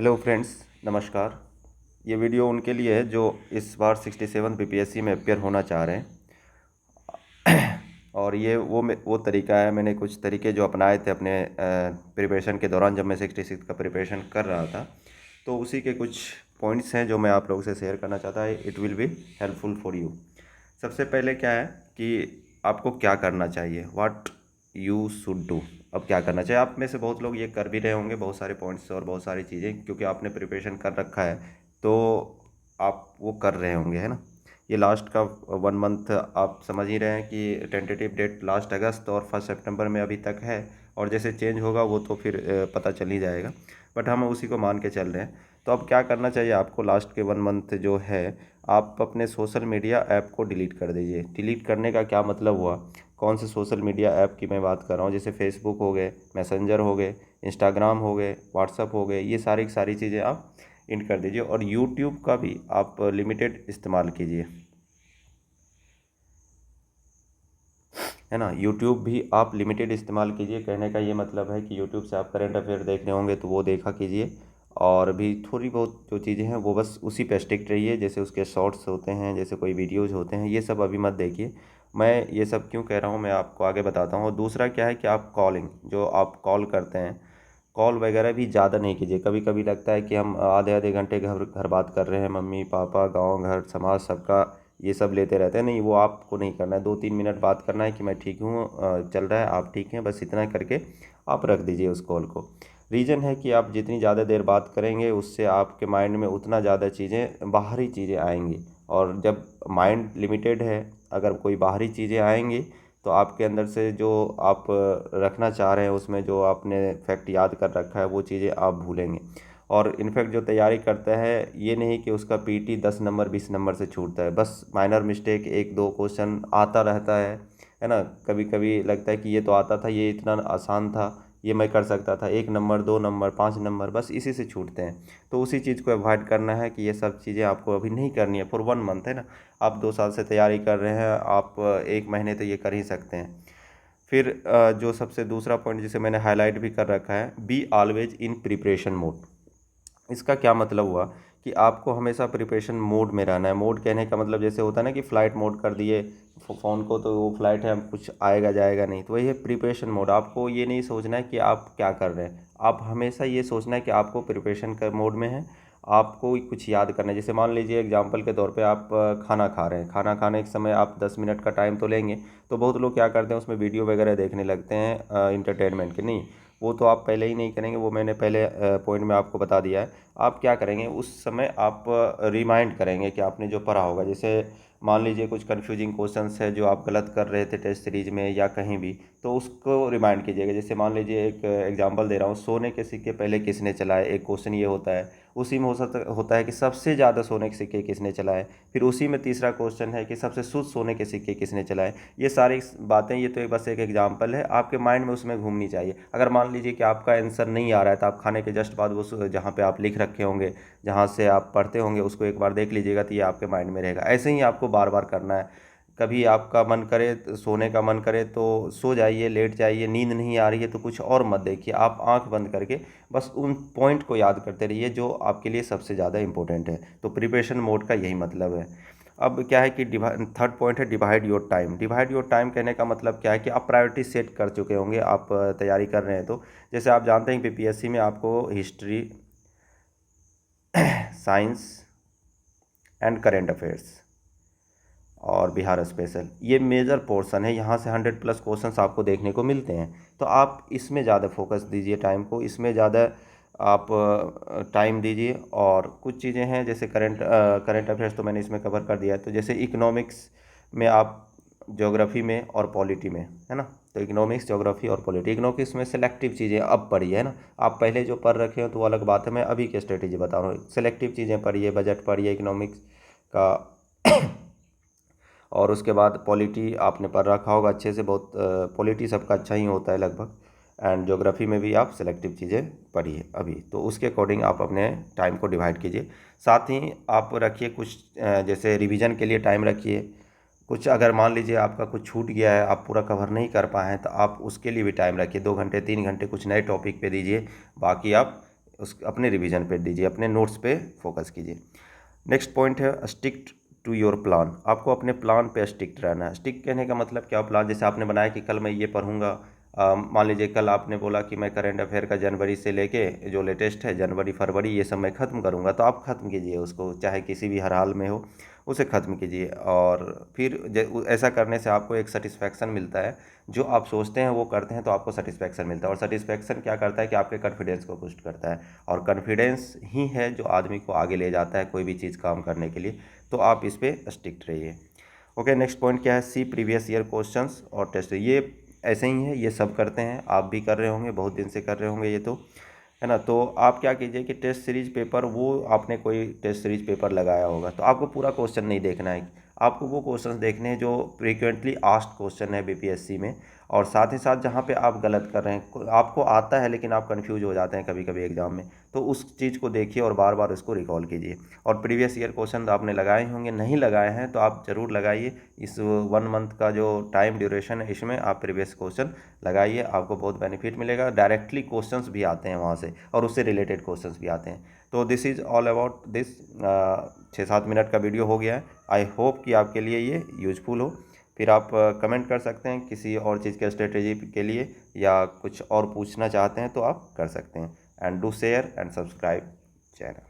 Hello friends, नमस्कार। ये video उनके लिए है जो इस बार 67 बीपीएससी में अपियर होना चाह रहे हैं। और ये वो तरीका है, मैंने कुछ तरीके जो अपनाए थे अपने प्रिपरेशन के दौरान जब मैं 66 का प्रिपरेशन कर रहा था, तो उसी के कुछ पॉइंट्स हैं जो मैं आप लोगों से शेयर करना चाहता है। It will be helpful for you. सबसे पहले क्या है कि आपको क्या करना चाहिए, व्हाट यू शुड डू। अब क्या करना चाहिए, आप में से बहुत लोग ये कर भी रहे होंगे, बहुत सारे पॉइंट्स और बहुत सारी चीज़ें, क्योंकि आपने प्रिपरेशन कर रखा है तो आप वो कर रहे होंगे, है ना। ये लास्ट का 1 मंथ आप समझ ही रहे हैं कि टेंटेटिव डेट लास्ट अगस्त और 1 सितंबर में अभी तक है, और जैसे चेंज होगा वो तो फिर पता चल ही जाएगा, बट हम उसी को मान के चल रहे हैं। तो अब क्या करना चाहिए आपको, लास्ट के 1 मंथ जो है आप अपने सोशल मीडिया ऐप को डिलीट कर दीजिए। डिलीट करने का क्या मतलब हुआ, कौन से सोशल मीडिया ऐप की मैं बात कर रहा हूँ, जैसे फेसबुक हो गए, मैसेंजर हो गए, इंस्टाग्राम हो गए, व्हाट्सअप हो गए, ये सारी की सारी चीज़ें आप इंड कर दीजिए। और यूट्यूब का भी आप लिमिटेड इस्तेमाल कीजिए, है ना। यूट्यूब भी आप लिमिटेड इस्तेमाल कीजिए। कहने का ये मतलब है कि यूट्यूब से आप करंट अफेयर देख रहे होंगे तो वो देखा कीजिए, और भी थोड़ी बहुत जो चीज़ें हैं वो बस उसी पे स्टिक रहिए। जैसे उसके शॉर्ट्स होते हैं, जैसे कोई वीडियोज़ होते हैं, ये सब अभी मत देखिए। मैं ये सब क्यों कह रहा हूँ मैं आपको आगे बताता हूँ। और दूसरा क्या है कि आप कॉलिंग, जो आप कॉल करते हैं, कॉल वगैरह भी ज़्यादा नहीं कीजिए। कभी कभी लगता है कि हम आधे आधे घंटे घर घर बात कर रहे हैं, मम्मी पापा गांव घर समाज सबका ये सब लेते रहते हैं। नहीं, वो आपको नहीं करना है। 2-3 मिनट बात करना है कि मैं ठीक हूँ, चल रहा है, आप ठीक हैं, बस इतना करके आप रख दीजिए उस कॉल को। रीज़न है कि आप जितनी ज़्यादा देर बात करेंगे उससे आपके माइंड में उतना ज़्यादा चीज़ें, बाहरी चीज़ें आएंगी। और जब माइंड लिमिटेड है, अगर कोई बाहरी चीज़ें आएंगी तो आपके अंदर से जो आप रखना चाह रहे हैं, उसमें जो आपने फैक्ट याद कर रखा है वो चीज़ें आप भूलेंगे। और इनफैक्ट जो तैयारी करता है, ये नहीं कि उसका पीटी 10 नंबर 20 नंबर से छूटता है, बस माइनर मिस्टेक 1-2 क्वेश्चन आता रहता है ना। कभी कभी लगता है कि ये तो आता था, ये इतना आसान था, ये मैं कर सकता था, 1 नंबर 2 नंबर 5 नंबर बस इसी से छूटते हैं। तो उसी चीज़ को अवॉइड करना है कि ये सब चीज़ें आपको अभी नहीं करनी है फॉर 1 मंथ, है ना। आप 2 साल से तैयारी कर रहे हैं, आप 1 महीने तो ये कर ही सकते हैं। फिर जो सबसे दूसरा पॉइंट जिसे मैंने हाईलाइट भी कर रखा है, be always in preparation mode. इसका क्या मतलब हुआ कि आपको हमेशा प्रिपरेशन मोड में रहना है। मोड कहने का मतलब जैसे होता है ना कि फ़्लाइट मोड कर दिए फ़ोन को तो वो फ़्लाइट है, कुछ आएगा जाएगा नहीं, तो वही है प्रिपरेशन मोड। आपको ये नहीं सोचना है कि आप क्या कर रहे हैं, आप हमेशा ये सोचना है कि आपको प्रिपरेशन का मोड में है। आपको कुछ याद करना है। जैसे मान लीजिए एग्जांपल के तौर पे आप खाना खा रहे हैं, खाना खाने के समय आप 10 मिनट का टाइम तो लेंगे। तो बहुत लोग क्या करते हैं, उसमें वीडियो वगैरह देखने लगते हैं इंटरटेनमेंट के। नहीं, वो तो आप पहले ही नहीं करेंगे, वो मैंने पहले पॉइंट में आपको बता दिया है। आप क्या करेंगे उस समय, आप रिमाइंड करेंगे कि आपने जो पढ़ा होगा। जैसे मान लीजिए कुछ कन्फ्यूजिंग क्वेश्चंस है जो आप गलत कर रहे थे टेस्ट सीरीज में या कहीं भी, तो उसको रिमाइंड कीजिएगा। जैसे मान लीजिए एक एग्जांपल दे रहा हूँ, सोने के सिक्के पहले किसने चलाए, एक क्वेश्चन ये होता है। उसी में होता है कि सबसे ज़्यादा सोने के सिक्के किसने चलाए। फिर उसी में तीसरा क्वेश्चन है कि सबसे शुद्ध सोने के सिक्के किसने चलाए। ये सारी बातें, ये तो बस एक एग्जांपल है, आपके माइंड में उसमें घूमनी चाहिए। अगर मान लीजिए कि आपका आंसर नहीं आ रहा है तो आप खाने के जस्ट बाद वो जहाँ पे आप लिख रखे होंगे, जहाँ से आप पढ़ते होंगे, उसको एक बार देख लीजिएगा तो ये आपके माइंड में रहेगा। ऐसे ही आपको बार बार करना है। कभी आपका मन करे, सोने का मन करे तो सो जाइए, लेट जाइए। नींद नहीं आ रही है तो कुछ और मत देखिए, आप आंख बंद करके बस उन पॉइंट को याद करते रहिए जो आपके लिए सबसे ज़्यादा इंपॉर्टेंट है। तो प्रिपरेशन मोड का यही मतलब है। अब क्या है कि थर्ड पॉइंट है divide your time. Divide your time कहने का मतलब क्या है कि आप प्रायोरिटी सेट कर चुके होंगे, आप तैयारी कर रहे हैं तो। जैसे आप जानते हैं कि पीपीएससी में आपको history, science and current affairs और बिहार स्पेशल, ये मेजर पोर्शन है। यहाँ से 100+ क्वेश्चंस आपको देखने को मिलते हैं। तो आप इसमें ज़्यादा फोकस दीजिए, टाइम को इसमें ज़्यादा आप टाइम दीजिए। और कुछ चीज़ें हैं जैसे करंट अफेयर्स तो मैंने इसमें कवर कर दिया है। तो जैसे इकोनॉमिक्स में आप, ज्योग्राफी में और पॉलिटी में, है ना। तो इकोनॉमिक्स, ज्योग्राफी और पॉलिटी, इकोनॉमिक्स में सेलेक्टिव चीज़ें अब पढ़िए, है ना। आप पहले जो पढ़ रखे हो तो वो अलग बात है, मैं अभी की स्ट्रेटेजी बता रहा हूँ। सेलेक्टिव चीज़ें पढ़िए, बजट पढ़िए इकोनॉमिक्स का। और उसके बाद पॉलिटी आपने पढ़ रखा होगा अच्छे से, बहुत पॉलिटी सबका अच्छा ही होता है लगभग। एंड ज्योग्राफी में भी आप सेलेक्टिव चीज़ें पढ़िए अभी, तो उसके अकॉर्डिंग आप अपने टाइम को डिवाइड कीजिए। साथ ही आप रखिए कुछ जैसे रिवीजन के लिए टाइम रखिए। कुछ अगर मान लीजिए आपका कुछ छूट गया है, आप पूरा कवर नहीं कर पाए हैं, तो आप उसके लिए भी टाइम रखिए। 2 घंटे 3 घंटे कुछ नए टॉपिक पे दीजिए। बाकी आप उस अपने रिवीजन पे दीजिए, अपने नोट्स पे फोकस कीजिए। नेक्स्ट पॉइंट है स्टिक टू योर प्लान। आपको अपने प्लान पे स्टिक रहना है। स्टिक कहने का मतलब क्या, प्लान जैसे आपने बनाया कि कल मैं ये पढ़ूंगा। मान लीजिए कल आपने बोला कि मैं करंट अफेयर का जनवरी से लेके जो लेटेस्ट है जनवरी फरवरी ये सब मैं ख़त्म करूंगा, तो आप ख़त्म कीजिए उसको, चाहे किसी भी हर हाल में हो उसे ख़त्म कीजिए। और फिर ऐसा करने से आपको एक सेटिस्फैक्शन मिलता है। जो आप सोचते हैं वो करते हैं तो आपको सेटिस्फैक्शन मिलता है, और सेटिस्फैक्शन क्या करता है कि आपके कॉन्फिडेंस को बूस्ट करता है, और कॉन्फिडेंस ही है जो आदमी को आगे ले जाता है कोई भी चीज़ काम करने के लिए। तो आप इस पर स्टिक्ट रहिए। ओके, नेक्स्ट पॉइंट क्या है, सी प्रीवियस ईयर क्वेश्चंस और टेस्ट। ये ऐसे ही है, ये सब करते हैं, आप भी कर रहे होंगे, बहुत दिन से कर रहे होंगे ये तो, है ना। तो आप क्या कीजिए कि टेस्ट सीरीज पेपर, वो आपने कोई टेस्ट सीरीज पेपर लगाया होगा तो आपको पूरा क्वेश्चन नहीं देखना है, आपको वो क्वेश्चंस देखने हैं जो फ्रीक्वेंटली आस्क्ड क्वेश्चन है बीपीएससी में। और साथ ही साथ जहाँ पे आप गलत कर रहे हैं, आपको आता है लेकिन आप कंफ्यूज हो जाते हैं कभी कभी एग्जाम में, तो उस चीज़ को देखिए और बार बार उसको रिकॉल कीजिए। और प्रीवियस ईयर क्वेश्चन तो आपने लगाए होंगे, नहीं लगाए हैं तो आप ज़रूर लगाइए। इस 1 मंथ का जो टाइम ड्यूरेशन है इसमें आप प्रीवियस क्वेश्चन लगाइए, आपको बहुत बेनिफिट मिलेगा। डायरेक्टली क्वेश्चंस भी आते हैं वहाँ से और उससे रिलेटेड क्वेश्चंस भी आते हैं। तो this is all about this. 6-7 minute का वीडियो हो गया है। आई होप कि आपके लिए ये यूजफुल हो। फिर आप कमेंट कर सकते हैं किसी और चीज़ के स्ट्रेटेजी के लिए, या कुछ और पूछना चाहते हैं तो आप कर सकते हैं। And do share and subscribe channel.